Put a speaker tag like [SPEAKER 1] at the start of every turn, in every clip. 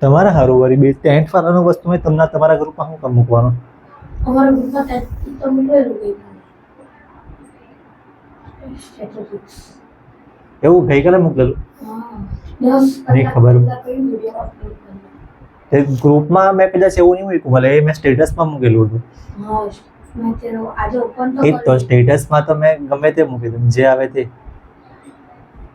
[SPEAKER 1] તમારા હારું વળી બે ટેન્ટ વાળાનો વસ્તુ મેં તમને તમારા ગ્રુપમાં શું કામ મૂકવાનો?
[SPEAKER 2] અમારા ગ્રુપમાં તો મૂકેલું કંઈ સ્ટેટિસ્ટિક્સ.
[SPEAKER 1] એવું ગઈકાલે મૂકેલું?
[SPEAKER 2] હા 10
[SPEAKER 1] નહીં ખબર.
[SPEAKER 2] કલાક કઈ વિડિયો અપલોડ કર્યો.
[SPEAKER 1] એ ગ્રુપમાં મેં કદાચ એવું નહીં મૂક્યું, ભલે એ મેં સ્ટેટસમાં મૂકેલું હતું.
[SPEAKER 2] હા મેં તેનો આજે ઓપન તો
[SPEAKER 1] એ તો સ્ટેટસમાં તો મેં ગમે તે મૂકી દઉં, જે આવે તે.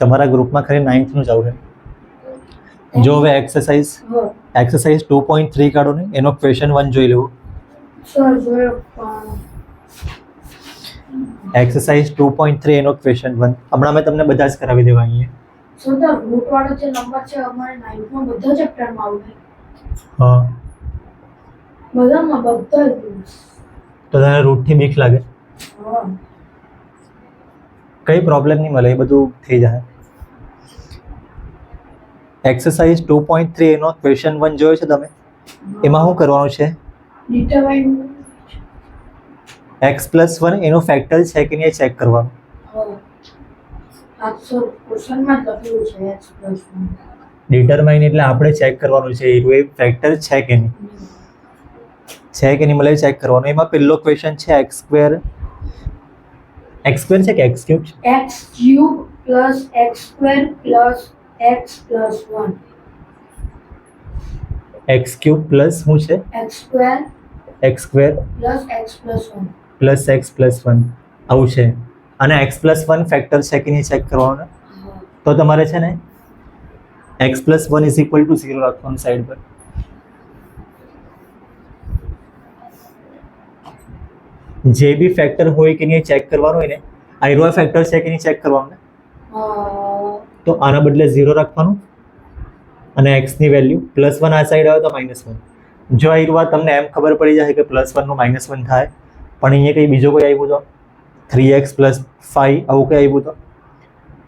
[SPEAKER 1] તમારા ગ્રુપમાં ખાલી 9th નું જ આવશે. જો હવે એક્સરસાઇઝ 2.3 કાઢો ને, એનો ક્વેશ્ચન 1 જોઈ લેવો.
[SPEAKER 2] સર જોયો પણ
[SPEAKER 1] એક્સરસાઇઝ 2.3 એનો ક્વેશ્ચન 1 હમણાં મેં તમને બધા જ કરાવી દેવા અહીંયા.
[SPEAKER 2] સર રૂટ વાળો જે નંબર છે અમારે 9th માં બધા ચેપ્ટરમાં આવશે.
[SPEAKER 1] હા,
[SPEAKER 2] બધામાં બધા જ.
[SPEAKER 1] તો તને રૂટથી બીક લાગે?
[SPEAKER 2] હા
[SPEAKER 1] કઈ પ્રોબ્લેમ નહીં મળે, એ બધું થઈ જાય. એક્સરસાઇઝ 2.3 એનો ક્વેશ્ચન 1 જોયો છે તમે? એમાં શું કરવાનું છે?
[SPEAKER 2] ડિટરમાઇન
[SPEAKER 1] x+1 એનો ફેક્ટર છે કે નહીં ચેક કરવાનું.
[SPEAKER 2] આ સર ક્વેશ્ચનમાં જ લખેલું છે x+1.
[SPEAKER 1] ડિટરમાઇન એટલે આપણે ચેક કરવાનું છે એ ફેક્ટર છે કે નહીં, છે કે નહીં મળે ચેક કરવાનું. એમાં પહેલો ક્વેશ્ચન છે x² છે કે x³ છે?
[SPEAKER 2] x³ + x² + x+1.
[SPEAKER 1] x³ plus શું છે?
[SPEAKER 2] x²
[SPEAKER 1] x²
[SPEAKER 2] + x+1.
[SPEAKER 1] Plus x+1 આવું છે. અને x+1 ફેક્ટર છે કે નહીં ચેક કરવાનું ને, તો તમારે છે ને x+1 = 0 રાખવાનું સાઈડ પર. જે બી ફેક્ટર હોય કે નહીં ચેક કરવાનું હોય ને, આયરો ફેક્ટર છે કે નહીં ચેક કરવાનું ને, તો આના બદલે 0 રાખવાનું અને x ની વેલ્યુ +1 આ સાઈડ આવે તો -1. જો આયરો તમને એમ ખબર પડી જાય કે +1 નું -1 થાય, પણ અહીંયા કંઈ બીજો કોઈ આવ્યું તો 3x + 5 આવું કંઈ આવ્યું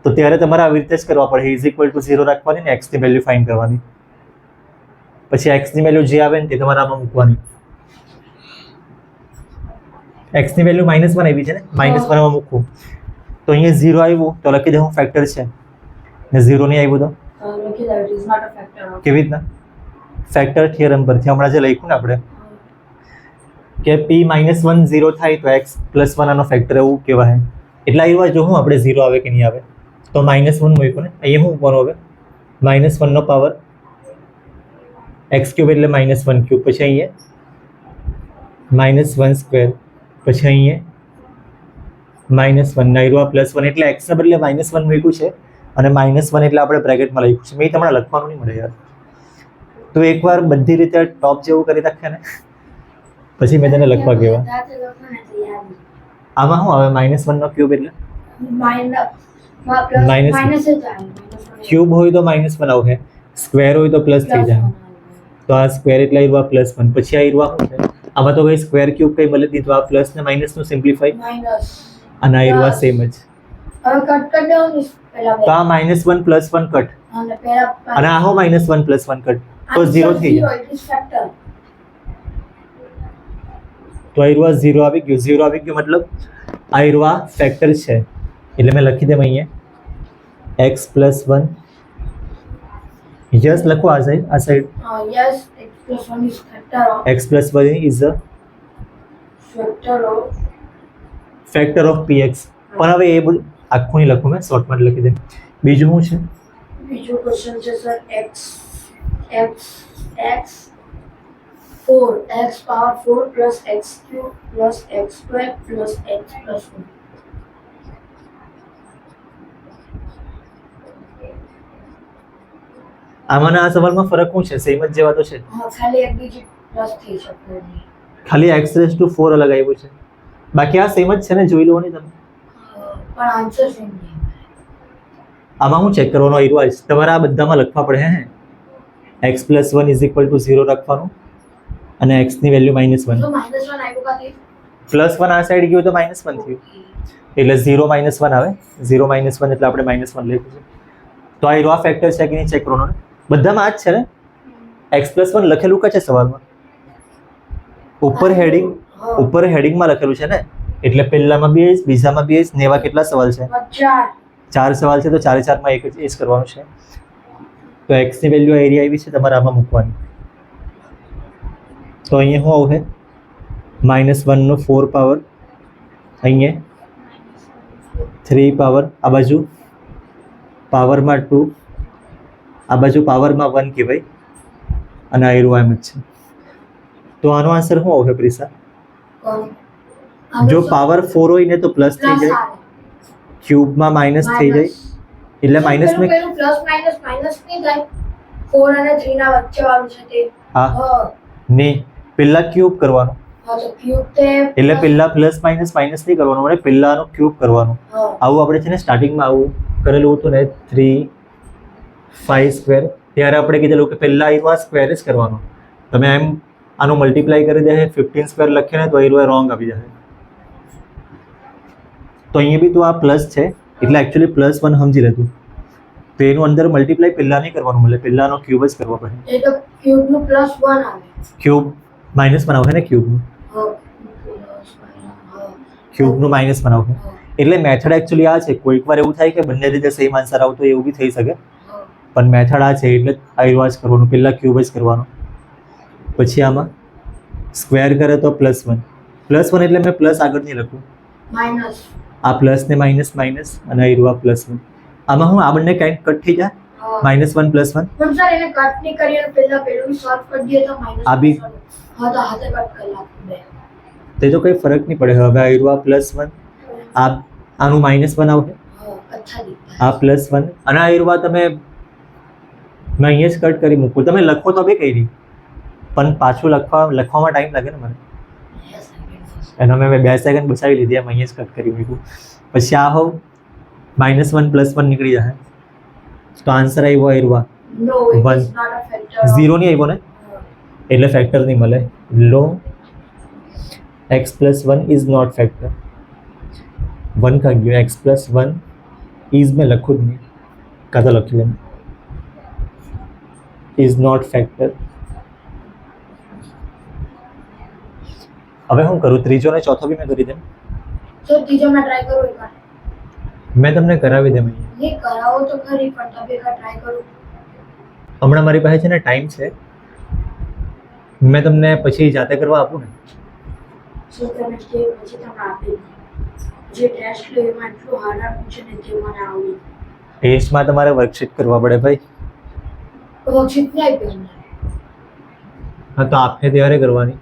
[SPEAKER 1] તો ત્યારે તમારે આવી રીતે જ કરવા પડે. = 0 રાખવાની ને x ની વેલ્યુ ફાઇન્ડ કરવાની. પછી x ની વેલ્યુ જે આવે ને તે તમારે આમાં મૂકવાની. x ની વેલ્યુ -1 આવી છે ને, -1 માં મૂકવું તો અહીંયા 0 આવ્યું તો લખી દે હું ફેક્ટર છે, ને 0 નહીં આવ્યું તો
[SPEAKER 2] લખી દો it is not a factor of.
[SPEAKER 1] કેવી રીતના? ફેક્ટર થિયરમ પરથી હમણાં જે લખ્યું ને આપણે કે p - 1 0 થાય તો x+1 આનો ફેક્ટર એવું કહેવાય. એટલે આવ્યું જો હું આપણે 0 આવે કે નહીં આવે તો -1 મૂક્યું ને, અહીંયા શું મૂકવાનું હવે? -1 નો પાવર x³ એટલે -1³ પછી અહીંયા -1² પછી અહીંયા -1 નાયરો +1 એટલે x ના બદલે -1 મૂક્યું છે અને -1 એટલે આપણે બ્રેકેટમાં લખ્યું છે. મેં તમને લખવાનું નહીં મળે યાર, તો એકવાર બધી રીતે ટોપ જેવું કરી રાખે ને પછી મેં તને લખવા કહેવા. આમાં શું આવે? -1 નો ક્યુબ એટલે ક્યુબ હોય તો -1 આવશે, સ્ક્વેર હોય તો પ્લસ થઈ જાય. તો આ સ્ક્વેર એટલે આવ્યું +1. પછી આ આવ્યું શું છે? આમાં તો કઈ સ્ક્વેર ક્યુબ કઈ મળે નહીં, તો આ પ્લસ ને માઇનસ નું સિમ્પ્લિફાઈ અને આવ્યું સેમ જ.
[SPEAKER 2] હવે કટ કરી દેવાનું પહેલા
[SPEAKER 1] તો આ -1 +1 કટ
[SPEAKER 2] અને પહેલા
[SPEAKER 1] અને આ હો -1 +1 કટ તો 0 થઈ જાય.
[SPEAKER 2] It is factor.
[SPEAKER 1] તો આવ્યું 0 આવી ગયું. 0 આવી ગયું મતલબ આવ્યું ફેક્ટર છે. એટલે મેં લખી દેમ અહીંયા x+1 યસ લખો આ side
[SPEAKER 2] yes x+1 is factor of
[SPEAKER 1] x+1 is a factor of px. પણ હવે એ બધું આખું નહીં લખું, મેં શોર્ટમાં લખી દે. બીજું શું છે?
[SPEAKER 2] બીજો ક્વેશ્ચન છે sir x4 + x³ + x² + x+1.
[SPEAKER 1] આમાં આ સવાલમાં ફરક શું છે? સેમ જ જેવા તો છે,
[SPEAKER 2] હા ખાલી એક ડિજિટ પ્લસ થઈ શકે નહીં.
[SPEAKER 1] ખાલી x⁴ અલગ આવ્યું છે, બાકી આ સેમ જ છે ને, જોઈ લો ને તમે.
[SPEAKER 2] પણ આન્સર સેમ નહીં.
[SPEAKER 1] આમાં હું ચેક કરવાનો આવ્યું તમારે આ બધામાં લખવા પડે હે. x+1 = 0 રાખવાનું અને x ની વેલ્યુ -1.
[SPEAKER 2] તો -1 આવ્યું કાથી?
[SPEAKER 1] +1 આ સાઈડ ગયું તો -1 થયું, એટલે 0 - 1 આવે. 0 - 1 એટલે આપણે -1 લખ્યું છે. તો આ રો ફેક્ટર છે કે નહીં ચેક કરવાનો. બધામાં આ જ છે ને, x+1 લખેલું કે છે સવાલમાં? ઉપર હેડિંગમાં લખેલું છે ને, એટલે પહેલામાં બી એજ, બીજામાં બી એજ, ને એવા કેટલા સવાલ છે?
[SPEAKER 2] 4
[SPEAKER 1] સવાલ છે તો 4 માં એક જ કરવાનું છે. તો એક્સની વેલ્યુ એરિયા આવી છે તમારે આમાં મૂકવાની. તો અહીંયા શું આવશે -1 નો 4 પાવર, અહીંયા 3 પાવર, આ બાજુ પાવરમાં 2, આ બાજુ પાવરમાં 1 કહેવાય, અને આ એરો એમ જ છે. તો આનો આન્સર શું આવશે પ્રિસા? જો પાવર 4 હોય ને તો પ્લસ થઈ જાય, ક્યુબમાં માઇનસ થઈ જાય, એટલે માઇનસ મેં
[SPEAKER 2] પ્લસ માઇનસ નહીં થાય. 4 અને 3 ના વચ્ચે વાળું છે તે.
[SPEAKER 1] હા નહીં, પહેલા ક્યુબ કરવાનો,
[SPEAKER 2] હા તો ક્યુબ તે
[SPEAKER 1] એટલે પહેલા પ્લસ માઇનસ નહીં કરવાનું, મને પહેલા આનો ક્યુબ કરવાનો. આવું આપણે છે ને સ્ટાર્ટિંગમાં આવું કરેલું હતું ને 3 5 સ્ક્વેર, ત્યારે આપણે કીધેલું કે પહેલા આનો સ્ક્વેર જ કરવાનો. તમે એમ આનું મલ્ટીપ્લાય કરી દે 15 સ્ક્વેર લખીએ ને તો એ રોંગ આવી જાય. તો અહીંયા બી તો આ પ્લસ છે, એટલે એકચ્યુઅલી +1 સમજી લેતું. તો એનું અંદર મલ્ટીપ્લાય પહેલા નહીં કરવાનું, એટલે પહેલાનો ક્યુબ જ કરવો પડે.
[SPEAKER 2] એ તો ક્યુબ નું +1 આવે.
[SPEAKER 1] ક્યુબ -1 આવશે ને, ક્યુબનું -1 આવશે. એટલે મેથડ એકચ્યુઅલી આ છે. કોઈક વાર એવું થાય કે બંને રીતે સેમ આન્સર આવતો હોય, એવું બી થઈ શકે, પણ મેથડ આ છે. એટલે આ જ કરવાનું, પહેલા ક્યુબ જ કરવાનો, પછી આમાં સ્ક્વેર કરે તો +1 એટલે મેં પ્લસ આગળ નહીં લખું,
[SPEAKER 2] માઇનસ.
[SPEAKER 1] આ પ્લસ ને માઇનસ અને આ +1. આમાં હું આ બંને કાંઈક કટ થઈ જાય, -1 +1.
[SPEAKER 2] પણ સર એને કટ નહીં કરીએ તો પહેલા પેલું સોલ્વ કરી દઈએ તો માઈનસ.
[SPEAKER 1] આ બી
[SPEAKER 2] હા તો હાથે કટ કરી નાખું બે.
[SPEAKER 1] તે તો કંઈ ફરક નહીં પડે. હવે આ +1, આનું -1 આવશે,
[SPEAKER 2] અચ્છા દીકરા.
[SPEAKER 1] આ +1, અને આ તમે મેં અહીંયા જ કટ કરી મૂકું. તમે લખો તો બી કઈ નહીં, પણ પાછું લખવામાં ટાઈમ લાગે ને મને, એનો મેં 2 સેકન્ડ બચાવી લીધી, એમ અહીંયા જ કટ કરી મૂક્યું. પછી આ હોવ -1 +1 નીકળી જાય, તો આન્સર આવ્યો
[SPEAKER 2] no it
[SPEAKER 1] One.
[SPEAKER 2] Is not a factor.
[SPEAKER 1] 0 નહીં આવ્યો ને, એટલે ફેક્ટર નહીં મળે. લો x + 1 ઇઝ નોટ ફેક્ટર. 1 કાં ગયો, x + 1 ઇઝ મેં લખું જ નહીં, કાં તો લખી લેમ ઇઝ નોટ ફેક્ટર. હવે હું કરું, ત્રીજો ને ચોથો બી મેં કરી દેમ.
[SPEAKER 2] તો ત્રીજો મેં ટ્રાય કરું એકવાર.
[SPEAKER 1] મેં તમને કરાવી દેમ અહીંયા.
[SPEAKER 2] નહીં કરાવો તો ખરી, પણ તમે એકવાર ટ્રાય કરું.
[SPEAKER 1] હમણાં મારી પાસે છે ને ટાઈમ છે, મેં તમને પછી જાતે કરવા આપું ને.
[SPEAKER 2] સો તમે જે પછી તમે આપી દો. જે ટેસ્ટ લો એમાં એટલું હાર્ડ પૂછે ને તે મને આવડે.
[SPEAKER 1] ટેસ્ટમાં તમારે વર્કશીટ કરવા પડે ભાઈ.
[SPEAKER 2] વર્કશીટ નહીં આપી અમને.
[SPEAKER 1] હા તો આપને ત્યારે કરવાની.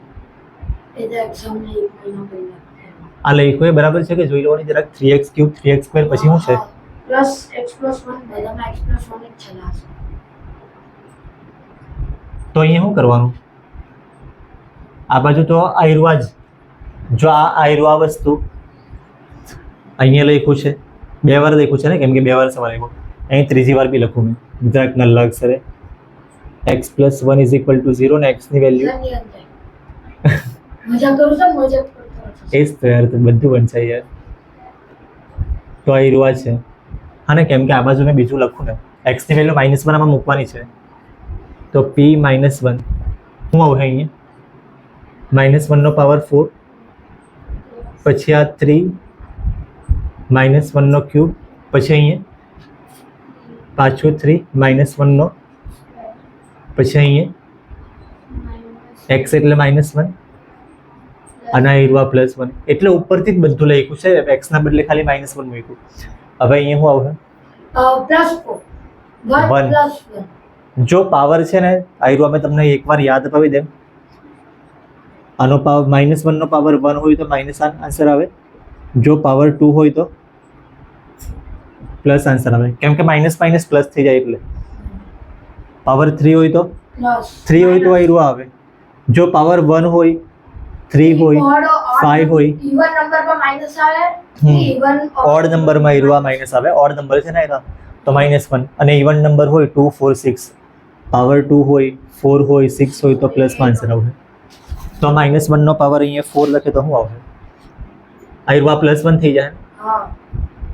[SPEAKER 2] એ તો એક્ઝામ ને 1 મહિના પહેલા.
[SPEAKER 1] આ લખ્યું એ બરાબર છે કે જોઈ લેવાની જરાક? 3x³ 3x² પછી શું છે?
[SPEAKER 2] પ્લસ x + 1 બધામાં x + 1 જ છે લાસ્ટ.
[SPEAKER 1] તો અહીંયા શું કરવાનું? આ બાજુ તો આયરવા જ, જો આ આયરવા વસ્તુ અહીંયા લખ્યું છે, 2 વાર લખ્યું છે ને, કેમ કે 2 વાર સવાલ આવ્યો. અહીં ત્રીજી વાર બી લખું મેં જરાક નલ્લા અક્ષરે, x + 1 = 0 ને x ની વેલ્યુ
[SPEAKER 2] મજા કરું છું, મજા કરતો.
[SPEAKER 1] એ જ તો યાર, તો બધું બનશે યાર. તો આયરવા છે. હા ને, કેમ કે આ બાજુ મેં બીજું લખું ને, x ની વેલ્યુ -1 આમાં મૂકવાની છે, તો p - 1 શું આવશે અહીંયા? -1 નો પાવર 4, પછી આ 3 -1 નો ક્યુબ, પછી અહીંયા પાછું 3 -1 નો, પછી અહીંયા x એટલે -1 અને આયરવા +1. એટલે ઉપરથી જ બધું લખ્યું છે, x ના બદલે ખાલી -1 મૂક્યું. હવે અહીંયા શું આવશે?
[SPEAKER 2] +4
[SPEAKER 1] One.
[SPEAKER 2] 1 + 1.
[SPEAKER 1] જો પાવર છે ને આયરવા, મેં તમને એકવાર યાદ અપાવી દેમ. આનો પાવર -1 નો પાવર 1 હોય તો માઇનસ આન્સર આવે, જો પાવર 2 હોય તો પ્લસ આન્સર આવે, કેમ કે માઇનસ પ્લસ થઈ જાય. એટલે પાવર 3 હોય તો આયરવા આવે, જો પાવર 1 હોય, 3 હોય, 5 હોય,
[SPEAKER 2] ઇવન નંબર પર માઈનસ આવે. ઇવન
[SPEAKER 1] ઓડ નંબરમાં આયરવા માઇનસ આવે. ઓડ નંબર છે ને એના તો -1, અને ઇવન નંબર હોય 2 4 6, પાવર 2 હોય, 4 હોય, 6 હોય તો પ્લસમાં આન્સર આવશે. તો -1 નો પાવર અહીંયા 4 લખે તો શું આવશે? આયરવા +1 થઈ જાય.
[SPEAKER 2] હા,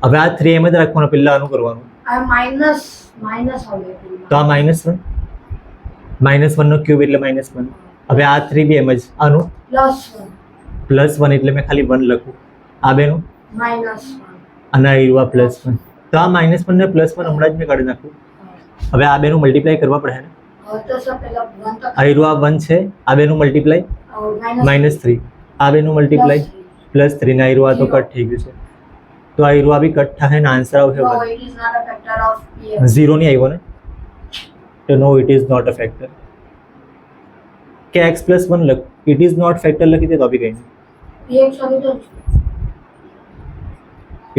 [SPEAKER 1] હવે આ 3 એમ જ રાખવાનું, પહેલા આનું કરવાનું.
[SPEAKER 2] આ માઈનસ આવે.
[SPEAKER 1] તો આ -1 નો ક્યુબ એટલે -1. હવે આ 3 બી એમ જ, આનું +1 એટલે મેં ખાલી 1 લખું. આ બેનું
[SPEAKER 2] -1
[SPEAKER 1] અને આયરવા +1. તો આ -1 ને +1 હમણાં જ મેં કાઢી નાખું. હવે આ બેનું મલ્ટીપ્લાય કરવા પડે ને.
[SPEAKER 2] તો સર પહેલા 1 તો
[SPEAKER 1] આયરો આ 1 છે, આ બેનું મલ્ટીપ્લાય -3, આ બેનું મલ્ટીપ્લાય +3 ને આયરો આ તો કટ થઈ ગયું છે. તો આયરો આ બી કટ થાય ને આન્સર આવશે
[SPEAKER 2] No,
[SPEAKER 1] 1.
[SPEAKER 2] it is not a factor of px.
[SPEAKER 1] 0 નહીં આવ્યો ને, તો no it is not a factor. કે x + 1 લખ, ઇટ ઇઝ નોટ ફેક્ટર લખી દે તો બી કંઈ નહીં.
[SPEAKER 2] px આવી તો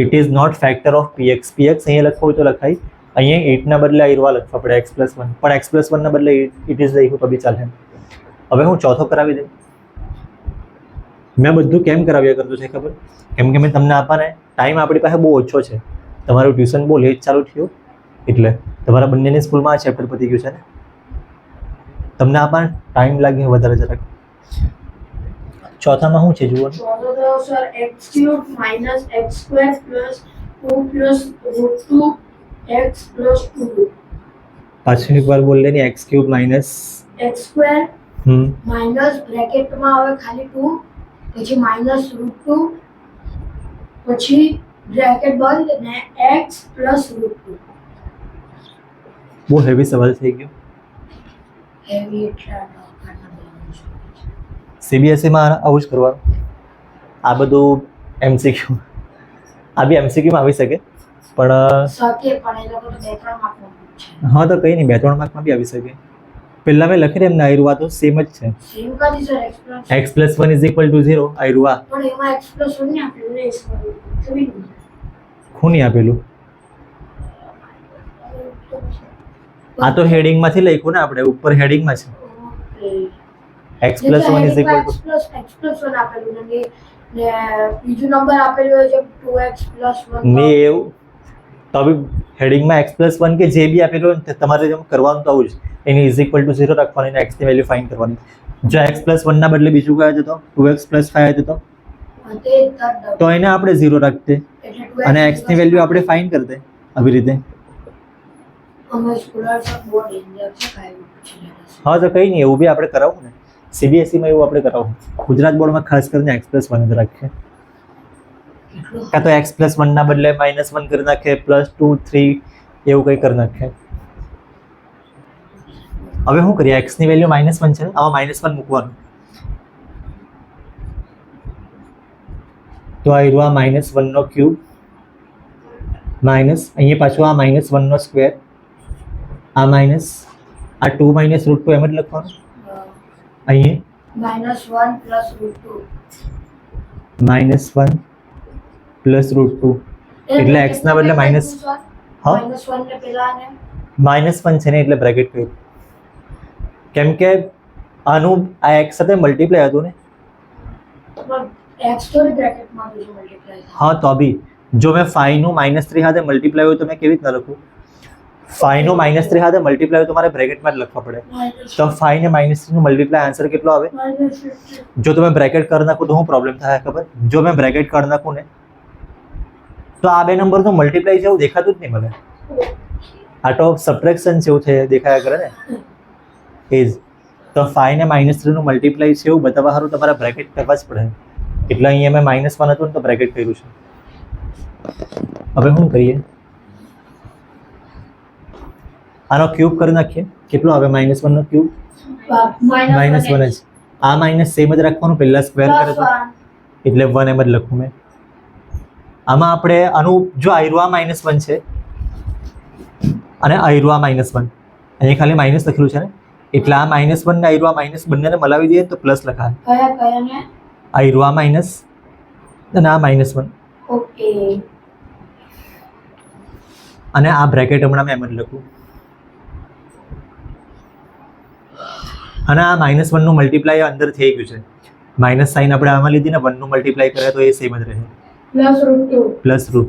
[SPEAKER 1] it is not factor of px. અહીંયા લખવું હોય તો લખાય, અહીંયા 8 ના બદલે આયરો આ લખવા પડે x + 1, પણ x + 1 ના બદલે ઇટ ઇઝ લખ્યું તો બી ચાલે. હવે હું ચોથો કરાવી દઉં. મેં બધું કેમ કરાવ્યા કરતું છે ખબર? કેમ કે મેં તમને આપવાને ટાઈમ આપણી પાસે બહુ ઓછો છે, તમારું ટ્યુશન બહુ લેટ ચાલુ થયું, એટલે તમારા બંનેની સ્કૂલમાં આ ચેપ્ટર પતી ગયું છે ને, તમને આપવાને ટાઈમ લાગે વધારે જરાક. ચોથામાં શું છે જુઓ ને?
[SPEAKER 2] તો સર x³ - x² + 2 + √2 x + 2
[SPEAKER 1] પાછું એકવાર બોલ લે ને. x³ માઇનસ
[SPEAKER 2] x²
[SPEAKER 1] હમ
[SPEAKER 2] માઇનસ બ્રેકેટમાં આવે ખાલી 2, પછી -√2, પછી બ્રેકેટ બંધ ને x + √2.
[SPEAKER 1] બહુ હેવી સવાલ થઈ ગયો.
[SPEAKER 2] હેવી એટલે આટલા બેનું છે.
[SPEAKER 1] સીબીએસઈમાં આવું જ કરવાનું. આ બધું એમસીક્યુ, આ બી એમસીક્યુમાં આવી શકે, પણ
[SPEAKER 2] શકે પણ એ લોકો તો 2-3 માર્કનું છે.
[SPEAKER 1] હા તો કંઈ નહીં, 2-3 માર્કમાં બી આવી શકે. પહેલાં મેં લખી એમને આયરું આ તો સેમ જ છે.
[SPEAKER 2] સેમ કાદી સર x +
[SPEAKER 1] x + 1 = 0 આયરું આ.
[SPEAKER 2] પણ એમાં x + 1 ને આપેલું ને સમજી
[SPEAKER 1] શું નહીં આપેલું? આ તો હેડિંગમાંથી લખ્યું ને આપણે, ઉપર હેડિંગમાં છે. x + 1 =
[SPEAKER 2] x + 1 આપેલું ને બીજું નંબર આપેલું હોય છે 2x + 1
[SPEAKER 1] ને એવું તો બી હેડિંગમાં x + 1 કે જે બી આપેલું હોય ને તમારે જેમ કરવાનું તો આવું જ, એની = 0 રાખવાની અને x ની વેલ્યુ ફાઇન્ડ કરવાની. જો x + 1 ના બદલે બીજું કયા હતો 2x + 5 હતો
[SPEAKER 2] તે થર્ડ
[SPEAKER 1] તો એને આપણે 0 રાખતે
[SPEAKER 2] એટલે 2x
[SPEAKER 1] અને x ની વેલ્યુ આપણે ફાઇન્ડ કરતે. આવી રીતે.
[SPEAKER 2] અમે સ્કૂલર બહુ ડેન્જર છે કાંઈ પૂછી લેતા.
[SPEAKER 1] હા તો કંઈ નહીં, એવું બી આપણે કરાવવું ને. સીબીએસઈમાં એવું આપણે કરાવવું. ગુજરાત બોર્ડમાં ખાસ કરીને x + 1 જ રાખીએ.
[SPEAKER 2] એટલું
[SPEAKER 1] કાં તો x + 1 ના બદલે -1 કરી નાખે, +2 3 એવું કંઈ કરી નાખે. હવે શું કરીએ? x ની વેલ્યુ -1 છે, આમાં -1 મૂકવાનું. તો આ રહ્યું આ -1/3 માઇનસ, અહીંયા પાછું આ -1/2, આ માઇનસ, આ 2 - √2 એમ જ લખવાનું. અહીંયા
[SPEAKER 2] -1 + √2
[SPEAKER 1] -1 + √2 એટલે x ના બદલે માઇનસ, હા
[SPEAKER 2] -1 ને પેલા ને
[SPEAKER 1] -1 છે ને એટલે બ્રેકેટ કર્યું. કેમ કે આનું આ x સાથે મલ્ટીપ્લાય હતું ને.
[SPEAKER 2] x તો બ્રેકેટમાં બીજું મલ્ટીપ્લાય થાય.
[SPEAKER 1] હા તો બી જો મેં 5 નું -3 સાથે મલ્ટીપ્લાય હોય તો મેં કેવી રીતના લખું? 5 નું -3 સાથે મલ્ટીપ્લાય હોય તો મારે બ્રેકેટમાં જ લખવા પડે. તો 5 ને -3 નું મલ્ટીપ્લાય આન્સર કેટલો આવે? જો તમે બ્રેકેટ કરી નાખો તો શું પ્રોબ્લેમ થાય ખબર? જો મેં બ્રેકેટ કરી નાખું ને તો આ બે નંબરનું મલ્ટીપ્લાય જેવું દેખાતું જ નહીં મને. આ તો સબટ્રેક્શન જેવું થાય દેખાયા કરે ને એ જ. તો 5 ને -3 નું મલ્ટીપ્લાય છે એવું બતાવવા સારું તમારે બ્રેકેટ કરવા જ પડે. એટલે અહીંયા મેં -1 હતું ને તો બ્રેકેટ કર્યું છે. હવે શું કરીએ? આનો ક્યુબ કરી નાખીએ. કેટલો આવે? -1 નો ક્યુબ -1 જ. આ માઇનસ સેમ જ રાખવાનું, પહેલા સ્ક્વેર કરે તો એટલે 1 એમ જ લખું મેં. આમાં આપણે આનું જો આયરું આ -1 છે અને આયરું આ -1, અહીંયા ખાલી માઇનસ લખેલું છે ને, એટલે આ -1 ને આયરું આ માઇનસ બંનેને મલાવી દઈએ તો પ્લસ લખાય.
[SPEAKER 2] કયા ને
[SPEAKER 1] આયરું આ માઇનસ અને આ -1
[SPEAKER 2] ઓકે
[SPEAKER 1] અને આ બ્રેકેટ હમણાં મેં એમ જ લખું. અને આ -1 નું મલ્ટીપ્લાય અંદર થઈ ગયું છે. માઇનસ સાઇન આપણે આમાં લીધી ને, 1 નું મલ્ટીપ્લાય કરે તો એ સેમ જ રહે, +√2.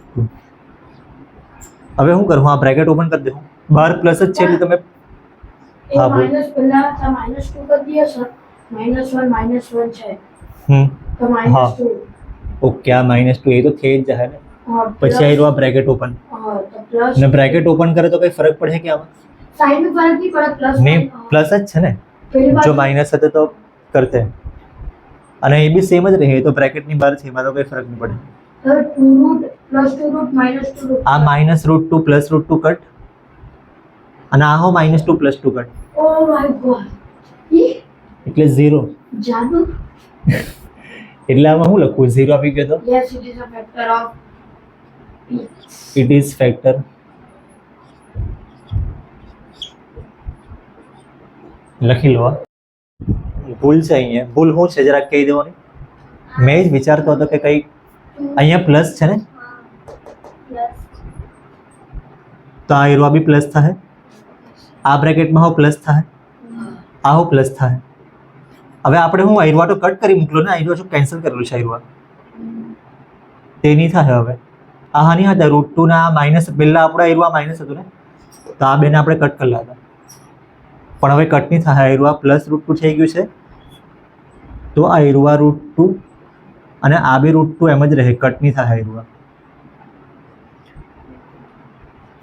[SPEAKER 1] હવે શું કરું? આ બ્રેકેટ ઓપન કરી દઉં. બહાર પ્લસ જ છે એટલે તમે હા બોલ.
[SPEAKER 2] માઇનસ પહેલા -2 કરી દઈએ સર. -1 છે તો
[SPEAKER 1] હા.
[SPEAKER 2] -2
[SPEAKER 1] ઓકે, આ -2 એ તો થઈ જ જાય ને. પછી આવ્યું આ બ્રેકેટ ઓપન
[SPEAKER 2] તો પ્લસ
[SPEAKER 1] ને બ્રેકેટ ઓપન કરે તો કઈ ફરક પડે કે આમાં?
[SPEAKER 2] સાઈન નું ફરક નહીં પડે, પ્લસ
[SPEAKER 1] નહીં, પ્લસ જ છે ને.
[SPEAKER 2] પેલી
[SPEAKER 1] જો
[SPEAKER 2] બાજુ
[SPEAKER 1] માઇનસ હતો તો કરતે અને એ બી સેમ જ રહે, તો બ્રેકેટની બહાર છે એમાં તો કઈ ફરક નહીં પડે.
[SPEAKER 2] હવે 2 રૂટ +2 રૂટ -2 રૂટ
[SPEAKER 1] આ -√2 +√2 કટ અને આ હો -2 + 2 કટ
[SPEAKER 2] ઓ માય ગોડ ઈ
[SPEAKER 1] એટલે 0.
[SPEAKER 2] જાદુ.
[SPEAKER 1] એટલે આમાં શું લખવું? 0 આપી ગયો તો
[SPEAKER 2] yes it is a factor of x.
[SPEAKER 1] It is factor. લખી લો. ભૂલ છે અહીંયા. ભૂલ શું છે જરાક કહી દેવાની. મેં જ વિચારતો હતો કે કઈ અહીંયા પ્લસ છે ને,
[SPEAKER 2] પ્લસ
[SPEAKER 1] તો આ એરો બી પ્લસ થાય. આ બ્રેકેટમાં હો પ્લસ થાય, આ હો પ્લસ થાય. હવે આપણે હું આયરવા તો કટ કરી મોકલો ને, આયરવા શું કેન્સલ કરેલું છે આયરવા, તે નહીં થાય. હવે આ હાની હતા √2 ના માઇનસ, પહેલા આપણો આયરવા માઇનસ હતું ને, તો આ બેને આપણે કટ કરેલા હતા, પણ હવે કટ નહીં થાય. આયરવા પ્લસ √2 થઈ ગયું છે, તો આ આયરવા √2 અને આ બી √2 એમ જ રહે, કટ નહીં થાય આયરવા.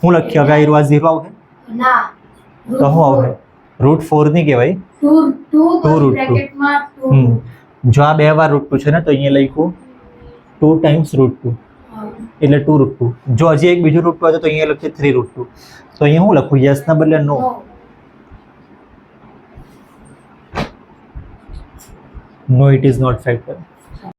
[SPEAKER 1] હું લખી હવે આયરવા 0 આવશે
[SPEAKER 2] ના
[SPEAKER 1] તો શું આવશે? √4 નહીં કહેવાય.
[SPEAKER 2] 2
[SPEAKER 1] √2.
[SPEAKER 2] બ્રેકેટમાં 2.
[SPEAKER 1] જો આ 2 વાર √2 છે ને, તો અહીંયા લખ્યું 2 ટાઈમ્સ √2 એટલે 2 √2. જો હજી એક બીજું √2 હતું તો અહીંયા લખીએ 3 √2. તો અહીંયા હું લખું? યસ ના બદલે નો. નો, ઇટ ઇઝ નોટ ફેક્ટર.